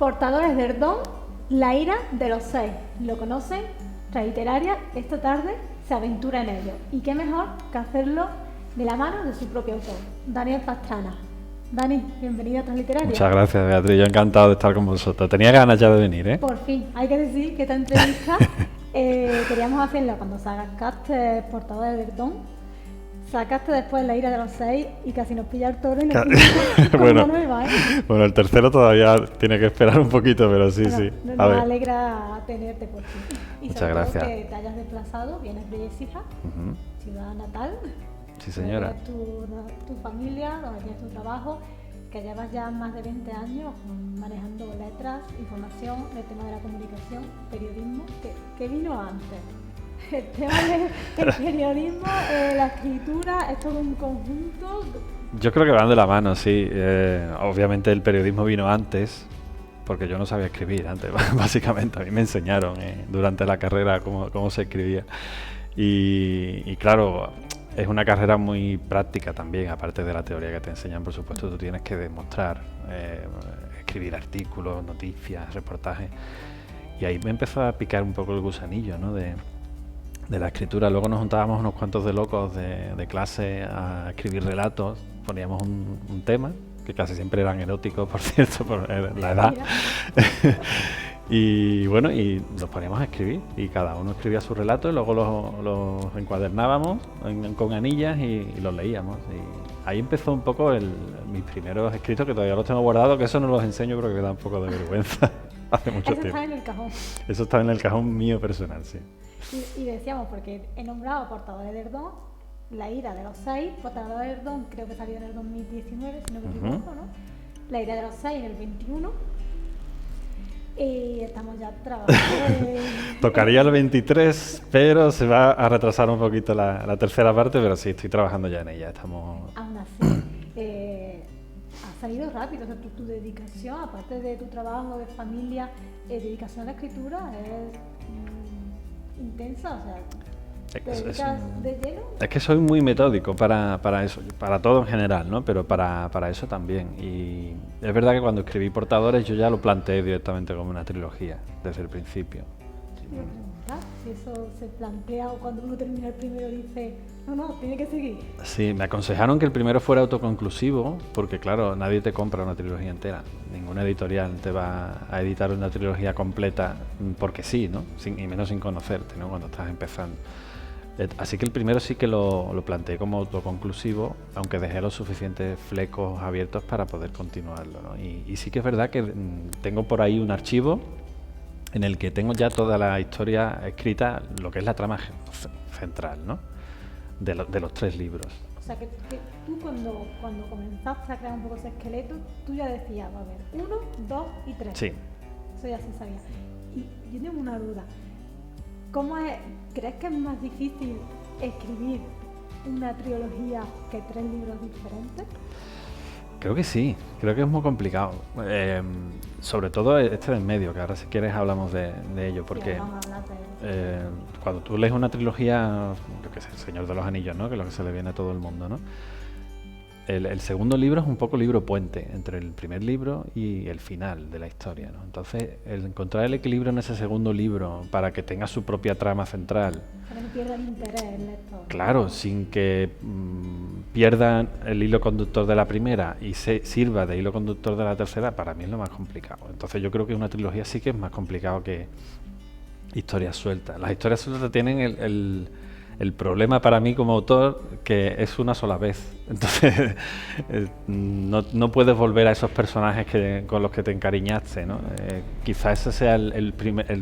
Portadores del Don, la ira de los 6. ¿Lo conocen? Literaria, esta tarde se aventura en ello. Y qué mejor que hacerlo de la mano de su propio autor, Daniel Pastrana. Dani, bienvenida a Transliteraria. Muchas gracias, Beatriz. Yo encantado de estar con vosotros. Tenía ganas ya de venir, ¿eh? Por fin. Hay que decir que esta entrevista queríamos hacerla cuando sacaste Portadores del Don. Sacaste después La ira de los 6 y casi nos pilla el toro y nos pilla bueno, una nueva, ¿eh? Bueno, el tercero todavía tiene que esperar un poquito, pero sí, bueno, sí. Nos alegra tenerte por ti. Y muchas sobre gracias. todo que te hayas desplazado, vienes de Écija, ciudad natal. Sí, señora. Tu familia, donde tienes tu trabajo, que llevas ya más de 20 años manejando letras, información, el tema de la comunicación, periodismo, que vino antes. El tema del periodismo, la escritura, es todo un conjunto. Yo creo que van de la mano, sí. Obviamente el periodismo vino antes, porque yo no sabía escribir antes, básicamente. A mí me enseñaron durante la carrera cómo se escribía. Y claro, es una carrera muy práctica también, aparte de la teoría que te enseñan, por supuesto, tú tienes que demostrar, escribir artículos, noticias, reportajes. Y ahí me empezó a picar un poco el gusanillo, ¿no? de la escritura. Luego nos juntábamos unos cuantos de locos de clase a escribir relatos, poníamos un tema, que casi siempre eran eróticos, por cierto, por la edad. Y bueno, y los poníamos a escribir, y cada uno escribía su relato, y luego los encuadernábamos con anillas y los leíamos. Y ahí empezó un poco mis primeros escritos, que todavía los tengo guardados, que eso no los enseño porque me da un poco de vergüenza. Hace mucho tiempo. Eso está en el cajón. Eso está en el cajón mío personal, sí. Y decíamos, porque he nombrado Portadores del Don, La ira de los 6, Portadores del Don creo que salió en el 2019, si no me equivoco, ¿no? La ira de los 6 en el 21. Y estamos ya trabajando. Tocaría el 23, pero se va a retrasar un poquito la tercera parte, pero sí, estoy trabajando ya en ella. Estamos... Aún así, ha salido rápido, o sea, tu dedicación, aparte de tu trabajo de familia, dedicación a la escritura es intensa, o sea, ¿te dedicas de lleno? Es que soy muy metódico para eso, para todo en general, ¿no? Pero para eso también. Y es verdad que cuando escribí Portadores yo ya lo planteé directamente como una trilogía, desde el principio. Si eso se plantea o cuando uno termina el primero dice, no, tiene que seguir. Sí, me aconsejaron que el primero fuera autoconclusivo, porque claro, nadie te compra una trilogía entera. Ninguna editorial te va a editar una trilogía completa porque sí, ¿no? Y menos sin conocerte, ¿no? Cuando estás empezando. Así que el primero sí que lo planteé como autoconclusivo, aunque dejé los suficientes flecos abiertos para poder continuarlo, ¿no? Y sí que es verdad que tengo por ahí un archivo en el que tengo ya toda la historia escrita, lo que es la trama central, ¿no? De los 3 libros. O sea, que tú cuando comenzaste a crear un poco ese esqueleto, tú ya decías, va a haber 1, 2 y 3. Sí. Eso ya se sabía. Y yo tengo una duda. ¿Crees que es más difícil escribir una trilogía que 3 libros diferentes? Creo que sí, creo que es muy complicado. Sobre todo este del medio, que ahora si quieres hablamos de ello, porque cuando tú lees una trilogía, yo qué sé, El Señor de los Anillos, ¿no? Que es lo que se le viene a todo el mundo, ¿no? El segundo libro es un poco libro puente entre el primer libro y el final de la historia, ¿no? Entonces, el encontrar el equilibrio en ese segundo libro para que tenga su propia trama central. Para que pierda el interés el lector. Claro, sin que pierdan el hilo conductor de la primera y sirva de hilo conductor de la tercera, para mí es lo más complicado. Entonces yo creo que una trilogía sí que es más complicado que historias sueltas. Las historias sueltas tienen el problema para mí como autor, que es una sola vez. Entonces no puedes volver a esos personajes con los que te encariñaste, ¿no? Quizás ese sea el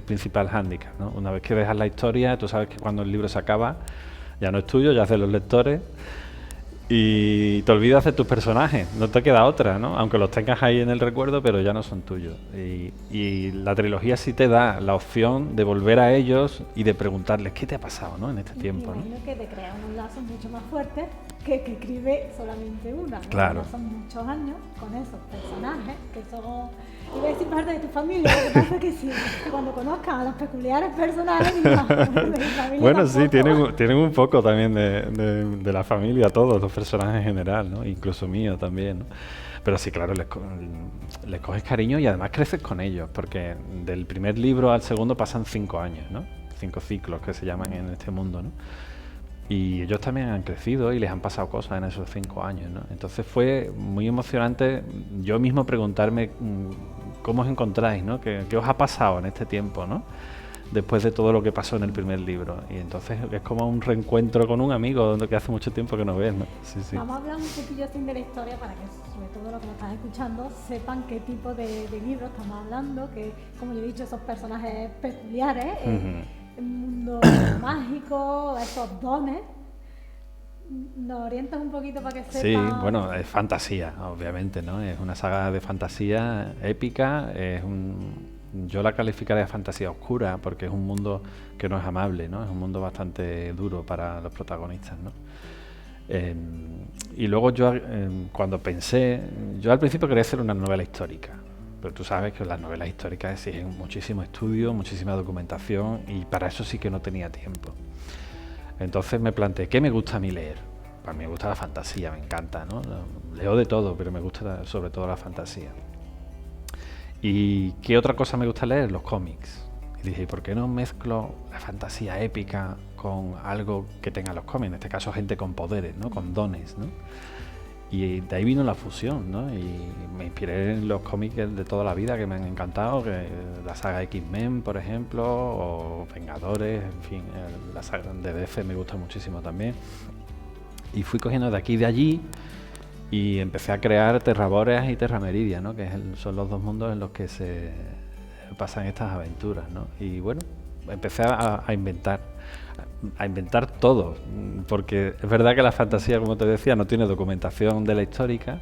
principal hándicap, ¿no? Una vez que dejas la historia, tú sabes que cuando el libro se acaba, ya no es tuyo, ya es de los lectores, y te olvidas de tus personajes, no te queda otra, ¿no? Aunque los tengas ahí en el recuerdo, pero ya no son tuyos. Y la trilogía sí te da la opción de volver a ellos y de preguntarles qué te ha pasado, ¿no? En este tiempo, ¿no? Imagino que te crea unos lazos mucho más fuertes que escribe solamente una, ¿no? Claro. Son muchos años con esos personajes que son, iba a decir parte de tu familia, lo que pasa es que sí, cuando conozcas a los peculiares personajes de mi familia. Bueno, tampoco. sí, tienen un poco también de la familia, todos los personajes en general, ¿no? Incluso mío también, ¿no? Pero sí, claro, les coges cariño y además creces con ellos, porque del primer libro al segundo pasan 5 años, ¿no? 5 ciclos que se llaman en este mundo, ¿no? Y ellos también han crecido y les han pasado cosas en esos 5 años, ¿no? Entonces fue muy emocionante yo mismo preguntarme cómo os encontráis, ¿no? ¿Qué os ha pasado en este tiempo, ¿no? Después de todo lo que pasó en el primer libro. Y entonces es como un reencuentro con un amigo que hace mucho tiempo que no ves, ¿no? Sí, sí. Vamos a hablar un poquillo así de la historia para que, sobre todo los que nos están escuchando, sepan qué tipo de libro estamos hablando, que, como yo he dicho, esos personajes peculiares, el mundo mágico, esos dones. ¿Nos orientas un poquito para que sepan? Sí, bueno, es fantasía, obviamente, ¿no? Es una saga de fantasía épica, yo la calificaría de fantasía oscura porque es un mundo que no es amable, ¿no? Es un mundo bastante duro para los protagonistas, ¿no? Y luego yo, cuando pensé, yo al principio quería hacer una novela histórica, pero tú sabes que las novelas históricas exigen muchísimo estudio, muchísima documentación y para eso sí que no tenía tiempo. Entonces me planteé, ¿qué me gusta a mí leer? Pues me gusta la fantasía, me encanta, ¿no? Leo de todo, pero me gusta sobre todo la fantasía. ¿Y qué otra cosa me gusta leer? Los cómics. Y dije, ¿por qué no mezclo la fantasía épica con algo que tenga los cómics? En este caso, gente con poderes, ¿no? Con dones, ¿no? Y de ahí vino la fusión, ¿no? Y me inspiré en los cómics de toda la vida que me han encantado, que la saga X-Men, por ejemplo, o Vengadores, en fin, la saga de DC me gusta muchísimo también. Y fui cogiendo de aquí y de allí y empecé a crear Terra Boreas y Terra Meridia, ¿no? Que son los dos mundos en los que se pasan estas aventuras, ¿no? Y bueno, empecé a inventar todo, porque es verdad que la fantasía, como te decía, no tiene documentación de la histórica,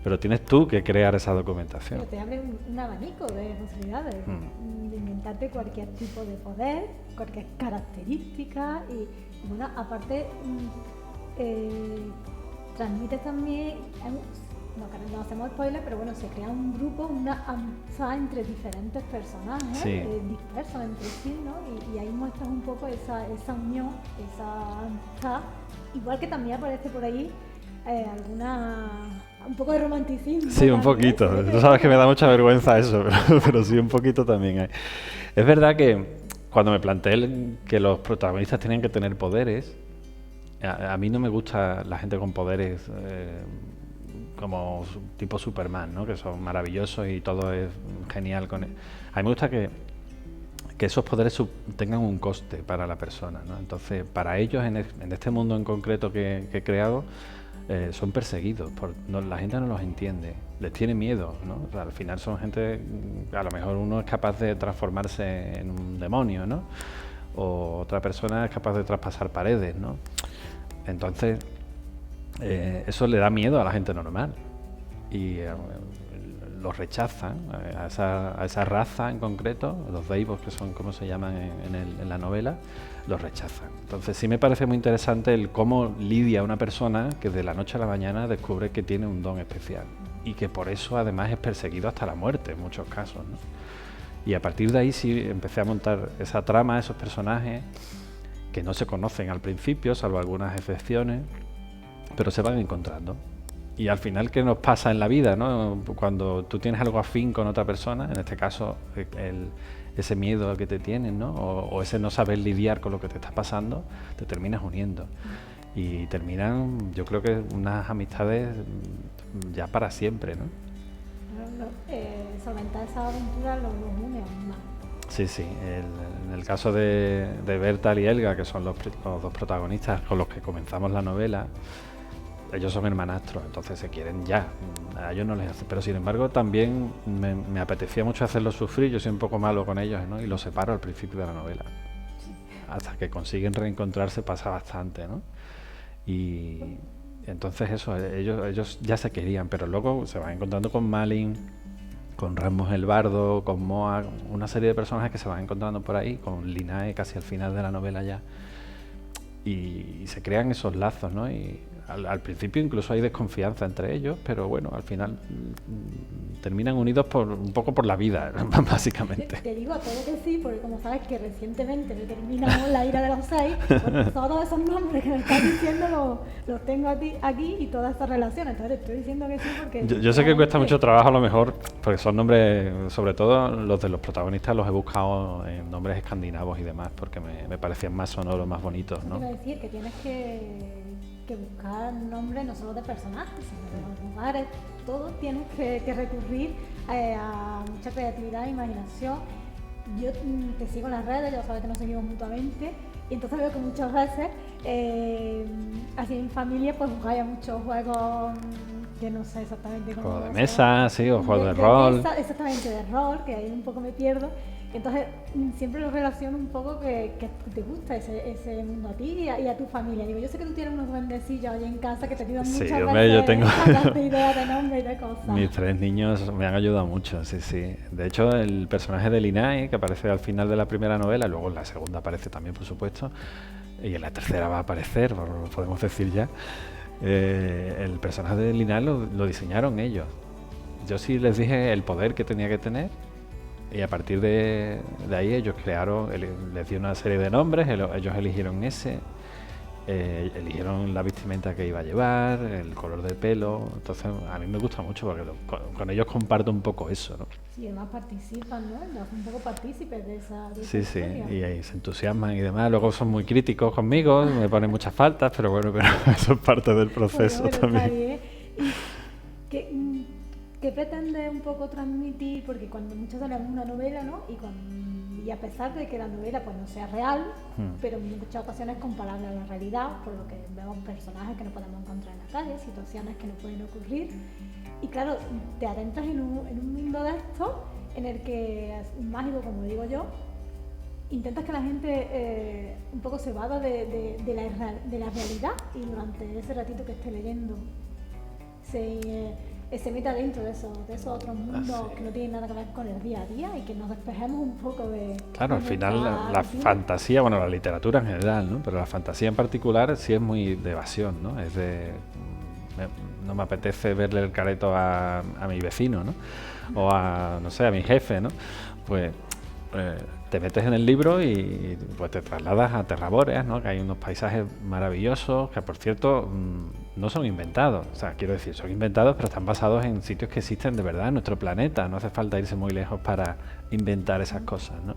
pero tienes tú que crear esa documentación. Pero te abre un abanico de posibilidades, de inventarte cualquier tipo de poder, cualquier característica y bueno, aparte transmite también, no hacemos spoilers, pero bueno, se crea un grupo, una amistad entre diferentes personajes, dispersos entre sí, ¿no? Y ahí muestras un poco esa unión, esa amistad, igual que también aparece por ahí un poco de romanticismo. Sí, un poquito. Tú sabes que me da mucha vergüenza eso, pero sí, un poquito también hay. Es verdad que cuando me planteé que los protagonistas tenían que tener poderes, a mí no me gusta la gente con poderes como tipo Superman, ¿no? Que son maravillosos y todo es genial con él. A mí me gusta que esos poderes tengan un coste para la persona, ¿no? Entonces, para ellos, en este mundo en concreto que he creado, son perseguidos, la gente no los entiende, les tiene miedo, ¿no? O sea, al final son gente, a lo mejor uno es capaz de transformarse en un demonio, ¿no? O otra persona es capaz de traspasar paredes, ¿no? Entonces, eso le da miedo a la gente normal y los rechazan, a esa raza en concreto, los Deivos, que son como se llaman en la novela, los rechazan. Entonces sí me parece muy interesante el cómo lidia una persona que de la noche a la mañana descubre que tiene un don especial y que por eso además es perseguido hasta la muerte en muchos casos, ¿no? Y a partir de ahí sí empecé a montar esa trama, esos personajes que no se conocen al principio, salvo algunas excepciones, pero se van encontrando. Y al final, ¿qué nos pasa en la vida, ¿no? Cuando tú tienes algo afín con otra persona, en este caso ese miedo que te tienen, ¿no? O ese no saber lidiar con lo que te está pasando, te terminas uniendo. Y terminan, yo creo que unas amistades ya para siempre, ¿no? Solventar esa aventura los une aún más. Sí, sí. En el caso de Bertal y Helga, que son los dos protagonistas con los que comenzamos la novela, ellos son hermanastros, entonces se quieren ya. A ellos no les hace. Pero sin embargo también me apetecía mucho hacerlos sufrir. Yo soy un poco malo con ellos, ¿no? Y los separo al principio de la novela. Hasta que consiguen reencontrarse pasa bastante, ¿no? Y entonces eso, ellos ya se querían, pero luego se van encontrando con Malin, con Rasmus el Bardo, con Moa, una serie de personajes que se van encontrando por ahí, con Linae casi al final de la novela ya. Y se crean esos lazos, ¿no? Y al principio incluso hay desconfianza entre ellos, pero bueno, al final terminan unidos un poco por la vida, básicamente. Te digo todo que sí, porque como sabes que recientemente terminamos La ira de los 6, pues todos esos nombres que me estás diciendo los tengo aquí y todas estas relaciones. Entonces te estoy diciendo que sí porque... Yo sé que cuesta mucho trabajo a lo mejor, porque son nombres, sobre todo los de los protagonistas los he buscado en nombres escandinavos y demás, porque me parecían más sonoros, más bonitos, ¿no? Te iba a decir que tienes que buscar nombres no solo de personajes, sino de los lugares, todo tienes que recurrir a mucha creatividad e imaginación. Yo te sigo en las redes, ya sabes que nos seguimos mutuamente, y entonces veo que muchas veces, así en familia, pues jugáis a muchos juegos que no sé exactamente cómo... Juegos de mesa, sí, o juegos de rol. Mesa, exactamente, de rol, que ahí un poco me pierdo. Entonces, siempre lo relaciono un poco que te gusta ese mundo a ti y a tu familia. Digo, yo sé que tú tienes unos duendecillos ahí en casa que te ayudan muchas veces yo tengo a darte ideas de nombre y de cosas. Mis 3 niños me han ayudado mucho, sí. De hecho, el personaje de Linai, que aparece al final de la primera novela, luego en la segunda aparece también, por supuesto, y en la tercera va a aparecer, lo podemos decir ya. El personaje de Linai lo diseñaron ellos. Yo sí les dije el poder que tenía que tener. Y a partir de ahí ellos crearon, les di una serie de nombres, ellos eligieron ese, eligieron la vestimenta que iba a llevar, el color del pelo. Entonces a mí me gusta mucho porque con ellos comparto un poco eso, ¿no? Sí, además participan, ¿no? Los un poco partícipes de esa Sí, historia. y ahí se entusiasman y demás. Luego son muy críticos conmigo, me ponen muchas faltas, pero bueno, eso es parte del proceso también. ¿Qué pretende un poco transmitir? Porque cuando muchas veces leemos una novela, ¿no? Y a pesar de que la novela pues no sea real, pero en muchas ocasiones es comparable a la realidad, por lo que vemos personajes que no podemos encontrar en la calle, situaciones que no pueden ocurrir. Y claro, te adentras en un mundo de esto, en el que es mágico, como digo yo, intentas que la gente un poco se vada de la realidad y durante ese ratito que esté leyendo se meta dentro de esos otros mundos que no tienen nada que ver con el día a día y que nos despejemos un poco de... Claro, al final la fantasía, bueno, la literatura en general, ¿no? Pero la fantasía en particular sí es muy de evasión, ¿no? Es de... no me apetece verle el careto a mi vecino, ¿no? O a, no sé, a mi jefe, ¿no? Pues... te metes en el libro y pues te trasladas a Terra Boreas, ¿no? Que hay unos paisajes maravillosos que, por cierto, no son inventados. O sea, quiero decir, son inventados, pero están basados en sitios que existen de verdad en nuestro planeta. No hace falta irse muy lejos para inventar esas cosas, ¿no?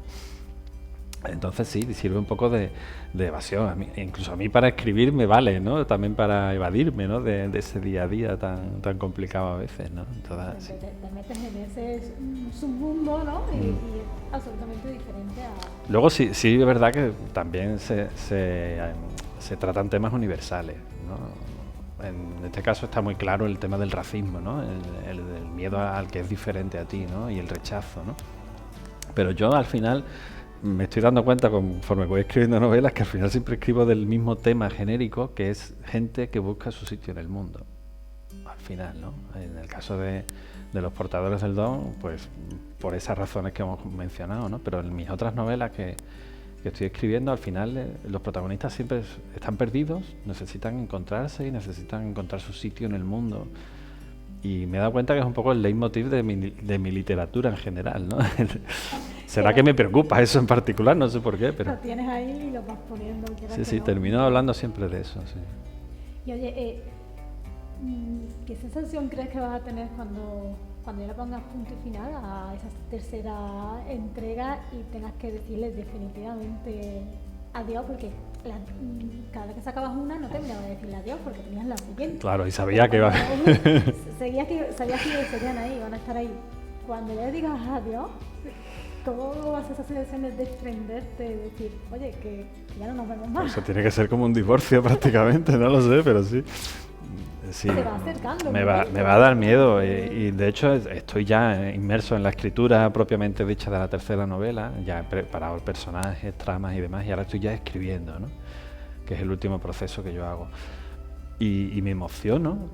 Entonces sí, sirve un poco de evasión. Incluso a mí para escribir me vale, ¿no? También para evadirme, ¿no? De ese día a día tan complicado a veces, ¿no? Entonces, sí. Te metes en ese submundo, ¿no? Y es absolutamente diferente a... Luego sí es verdad que también se tratan temas universales, ¿no? En este caso está muy claro el tema del racismo, ¿no? El miedo al que es diferente a ti, ¿no? Y el rechazo, ¿no? Pero yo al final... me estoy dando cuenta conforme voy escribiendo novelas que al final siempre escribo del mismo tema genérico, que es gente que busca su sitio en el mundo. Al final, ¿no? En el caso de los portadores del don, pues por esas razones que hemos mencionado, ¿no? Pero en mis otras novelas que estoy escribiendo, al final los protagonistas siempre están perdidos, necesitan encontrarse y necesitan encontrar su sitio en el mundo. Y me he dado cuenta que es un poco el leitmotiv de mi literatura en general, ¿no? ¿Será que me preocupa eso en particular? No sé por qué, pero... Lo tienes ahí y lo vas poniendo. Sí, termino hablando siempre de eso, sí. Y oye, ¿qué sensación crees que vas a tener cuando ya le pongas punto y final a esa tercera entrega y tengas que decirle definitivamente adiós? Porque cada vez que sacabas una no terminabas de decirle adiós porque tenías la siguiente. Claro, y sabía que iba... Sabías que serían ahí, van a estar ahí. Cuando le digas adiós, ¿cómo vas a esa sensación de desprenderte, de decir, oye, que ya no nos vemos más? Eso tiene que ser como un divorcio prácticamente, no lo sé, pero sí. Sí, se va acercando. Me va a dar miedo y de hecho estoy ya inmerso en la escritura propiamente dicha de la tercera novela, ya he preparado personajes, tramas y demás, y ahora estoy ya escribiendo, ¿no? Que es el último proceso que yo hago. Y me emociono,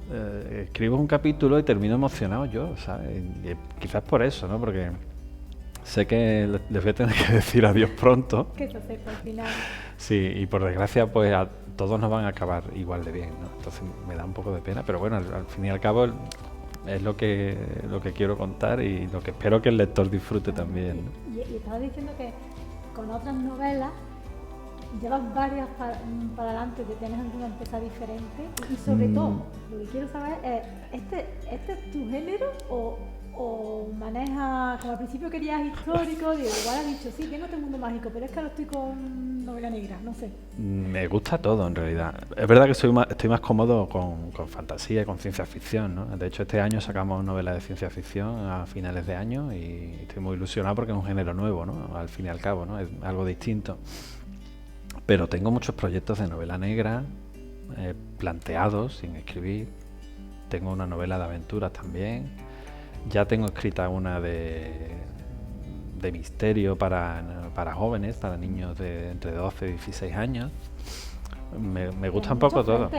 escribo un capítulo y termino emocionado yo, ¿sabes? Y quizás por eso, ¿no? Porque sé que les voy a tener que decir adiós pronto. Que se acerca al final. Sí, y por desgracia, pues a todos nos van a acabar igual de bien, ¿no? Entonces me da un poco de pena, pero bueno, al fin y al cabo es lo que quiero contar y lo que espero que el lector disfrute también, ¿no? Y estabas diciendo que con otras novelas llevas varias para adelante, que tienes alguna empresa diferente y sobre todo, lo que quiero saber es, ¿este es tu género o manejas, como al principio querías histórico, digo, igual has dicho, sí, tengo este mundo mágico, pero es que ahora estoy con novela negra, no sé. Me gusta todo en realidad. Es verdad que estoy más cómodo con fantasía y con ciencia ficción, ¿no? De hecho, este año sacamos novela de ciencia ficción a finales de año y estoy muy ilusionado porque es un género nuevo, ¿no? Al fin y al cabo, ¿no? Es algo distinto. Pero tengo muchos proyectos de novela negra planteados, sin escribir. Tengo una novela de aventuras también. Ya tengo escrita una de misterio para jóvenes, para niños de entre 12 y 16 años. Me gusta un poco todo.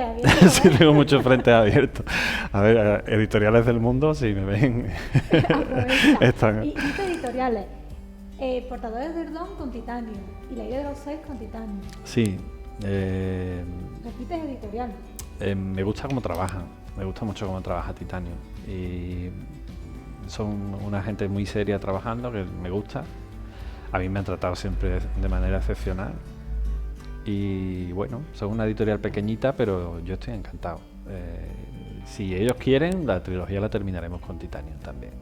Sí, tengo muchos frentes abiertos. A ver, editoriales del mundo, si me ven. Están. Y editoriales. Portadores del Don con Titanio y La Isla de los Seis con Titanio. Sí. ¿Repites editorial? Me gusta cómo trabajan. Me gusta mucho cómo trabaja Titanio. Y son una gente muy seria trabajando, que me gusta. A mí me han tratado siempre de manera excepcional. Y bueno, son una editorial pequeñita, pero yo estoy encantado. Si ellos quieren, la trilogía la terminaremos con Titanio también.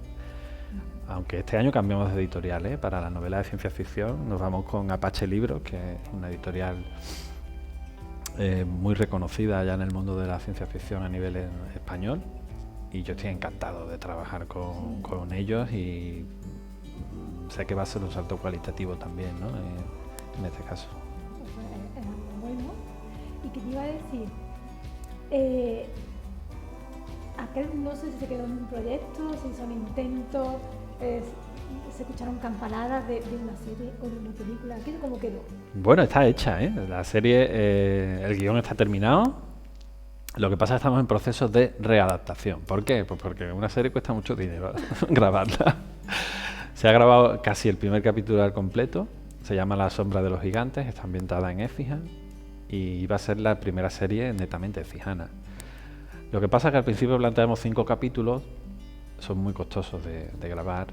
Aunque este año cambiamos de editorial, para la novela de ciencia ficción nos vamos con Apache Libros, que es una editorial muy reconocida ya en el mundo de la ciencia ficción a nivel español, y yo estoy encantado de trabajar con ellos y sé que va a ser un salto cualitativo también, ¿no? En este caso. Bueno, y que te iba a decir, aquel no sé si se quedó en un proyecto, si son intentos, se escucharon campanadas de una serie o de una película. ¿Aquello cómo quedó? Bueno, está hecha, la serie, el guión está terminado. Lo que pasa es que estamos en proceso de readaptación. ¿Por qué? Pues porque una serie cuesta mucho dinero grabarla. Se ha grabado casi el primer capítulo al completo. Se llama La sombra de los gigantes. Está ambientada en Écija y va a ser la primera serie netamente cijana. Lo que pasa es que al principio planteamos 5 capítulos. Son muy costosos de grabar.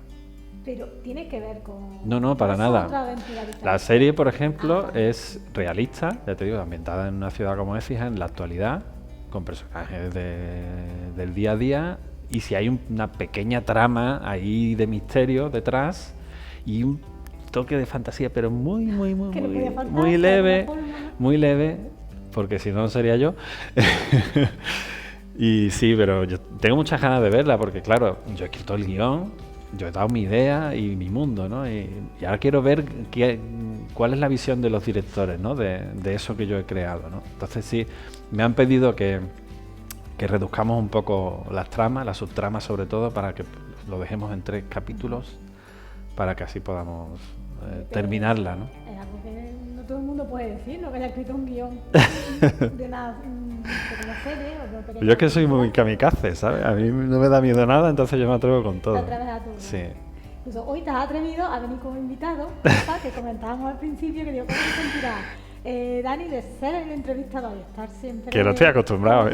Pero tiene que ver con... No, para nada. La serie, por ejemplo, es realista, ya te digo, ambientada en una ciudad como Écija en la actualidad, con personajes del día a día, y si hay una pequeña trama ahí de misterio detrás y un toque de fantasía, pero muy leve, porque si no sería yo. Y sí, pero yo tengo muchas ganas de verla porque, claro, yo he escrito el guión, yo he dado mi idea y mi mundo, ¿no? Y ahora quiero ver cuál es la visión de los directores, ¿no? De eso que yo he creado, ¿no? Entonces sí, me han pedido que reduzcamos un poco las tramas, las subtramas sobre todo, para que lo dejemos en 3 capítulos, para que así podamos terminarla, ¿no? Es algo que no todo el mundo puede decir, ¿no? Que haya escrito un guión de una serie o de una pequeña... Yo es que soy muy kamikaze, ¿sabes? A mí no me da miedo nada, entonces yo me atrevo con todo. Te atreves a todo. Sí. Incluso hoy te has atrevido a venir como invitado, que comentábamos al principio, que digo, ¿cómo se sentirá Dani de ser el entrevistador y estar siempre... Que no estoy acostumbrado,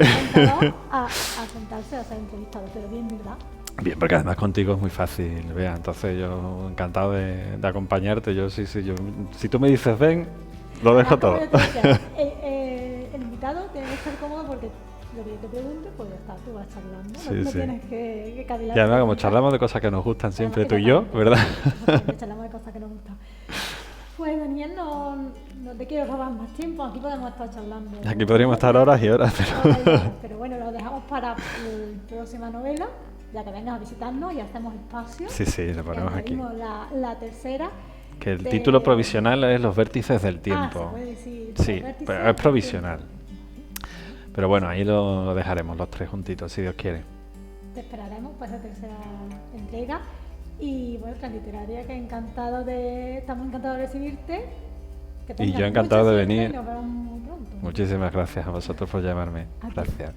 a sentarse a ser entrevistado, pero bien, ¿verdad? Bien, porque además contigo es muy fácil, vea, entonces yo encantado de acompañarte, yo sí, yo, si tú me dices ven, lo dejo todo. El invitado tiene que estar cómodo porque lo que yo te pregunte, pues ya está, tú vas charlando, no tienes que cavilar. Y además como charlamos de cosas que nos gustan siempre, tú y yo, ¿verdad? Charlamos de cosas que nos gustan. Pues Daniel, no te quiero robar más tiempo, aquí podemos estar charlando. Aquí podríamos estar horas y horas, pero bueno, lo dejamos para la próxima novela, ya que vengas a visitarnos y hacemos espacio. Sí, lo ponemos aquí. La tercera. Que el título provisional es Los vértices del tiempo. Se puede decir. Sí, pero es provisional. Pero bueno, ahí lo dejaremos los 3 juntitos, si Dios quiere. Te esperaremos para esa tercera entrega. Y bueno, Transliteraria, que estamos encantados de recibirte. Y yo encantado de venir. Y nos vemos muy pronto. Muchísimas gracias a vosotros por llamarme. Gracias.